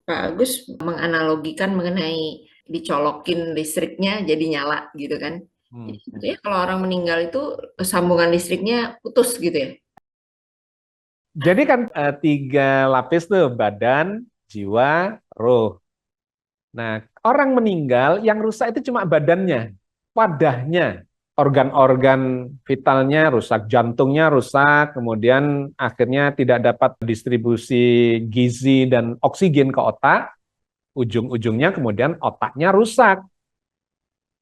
Pak Agus menganalogikan mengenai dicolokin listriknya jadi nyala gitu kan. Jadi Hmm. sebetulnya kalau orang meninggal itu sambungan listriknya putus gitu ya. Jadi kan tiga lapis tuh, badan, jiwa, roh. Nah, orang meninggal yang rusak itu cuma badannya, wadahnya, organ-organ vitalnya rusak, jantungnya rusak, kemudian akhirnya tidak dapat distribusi gizi dan oksigen ke otak, ujung-ujungnya kemudian otaknya rusak.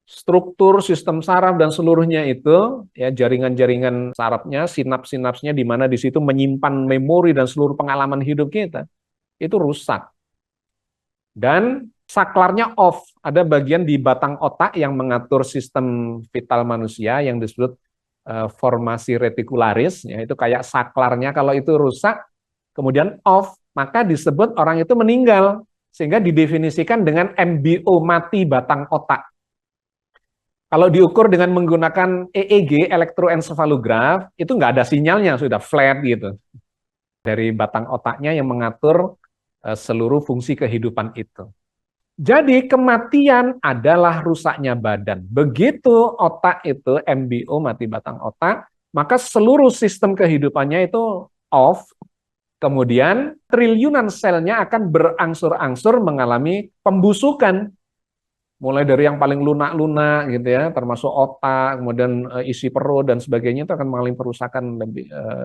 Struktur sistem saraf dan seluruhnya itu, ya jaringan-jaringan sarafnya, sinaps-sinapsnya di mana di situ menyimpan memori dan seluruh pengalaman hidup kita, itu rusak. Dan saklarnya off, ada bagian di batang otak yang mengatur sistem vital manusia yang disebut formasi retikularis, ya itu kayak saklarnya, kalau itu rusak, kemudian off, maka disebut orang itu meninggal, sehingga didefinisikan dengan MBO, mati batang otak. Kalau diukur dengan menggunakan EEG, elektroencephalograph, itu nggak ada sinyalnya, sudah flat gitu. Dari batang otaknya yang mengatur seluruh fungsi kehidupan itu. Jadi kematian adalah rusaknya badan. Begitu otak itu MBO, mati batang otak, maka seluruh sistem kehidupannya itu off. Kemudian triliunan selnya akan berangsur-angsur mengalami pembusukan. Mulai dari yang paling lunak-lunak gitu ya, termasuk otak, kemudian isi perut dan sebagainya itu akan mengalami perusakan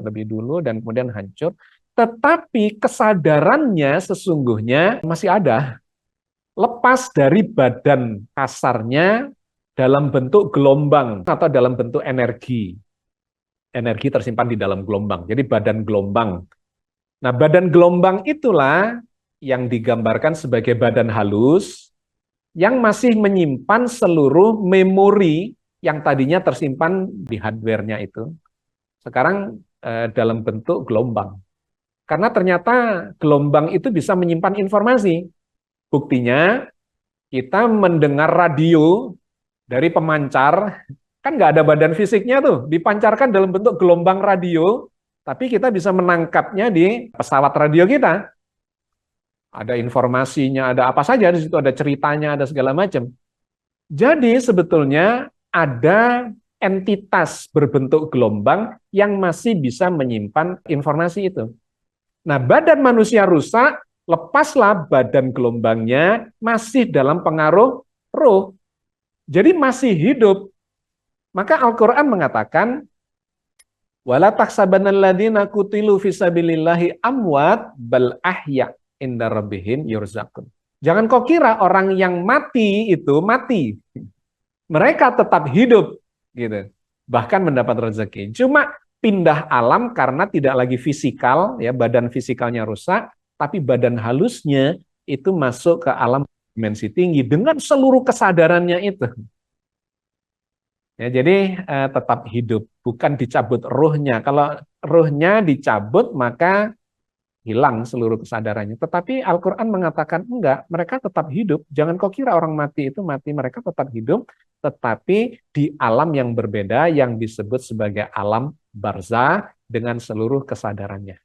lebih dulu dan kemudian hancur. Tetapi kesadarannya sesungguhnya masih ada, lepas dari badan kasarnya dalam bentuk gelombang atau dalam bentuk energi. Energi tersimpan di dalam gelombang. Jadi badan gelombang. Nah, badan gelombang itulah yang digambarkan sebagai badan halus yang masih menyimpan seluruh memori yang tadinya tersimpan di hardware-nya itu. Sekarang dalam bentuk gelombang. Karena ternyata gelombang itu bisa menyimpan informasi. Buktinya, kita mendengar radio dari pemancar, kan nggak ada badan fisiknya tuh, dipancarkan dalam bentuk gelombang radio, tapi kita bisa menangkapnya di pesawat radio kita. Ada informasinya, ada apa saja di situ, ada ceritanya, ada segala macam. Jadi sebetulnya ada entitas berbentuk gelombang yang masih bisa menyimpan informasi itu. Nah, badan manusia rusak, lepaslah badan gelombangnya masih dalam pengaruh roh. Jadi masih hidup. Maka Al-Quran mengatakan, wala tahsabanna alladziina qutilu fisabilillahi amwat bal ahya inda rabbihim yurzaqun. Jangan kau kira orang yang mati itu mati. Mereka tetap hidup gitu. Bahkan mendapat rezeki. Cuma pindah alam karena tidak lagi fisikal, ya badan fisikalnya rusak, tapi badan halusnya itu masuk ke alam dimensi tinggi dengan seluruh kesadarannya itu. Ya, jadi tetap hidup, bukan dicabut ruhnya. Kalau ruhnya dicabut, maka hilang seluruh kesadarannya. Tetapi Al-Quran mengatakan enggak, mereka tetap hidup. Jangan kau kira orang mati itu mati, mereka tetap hidup, tetapi di alam yang berbeda yang disebut sebagai alam barzah dengan seluruh kesadarannya.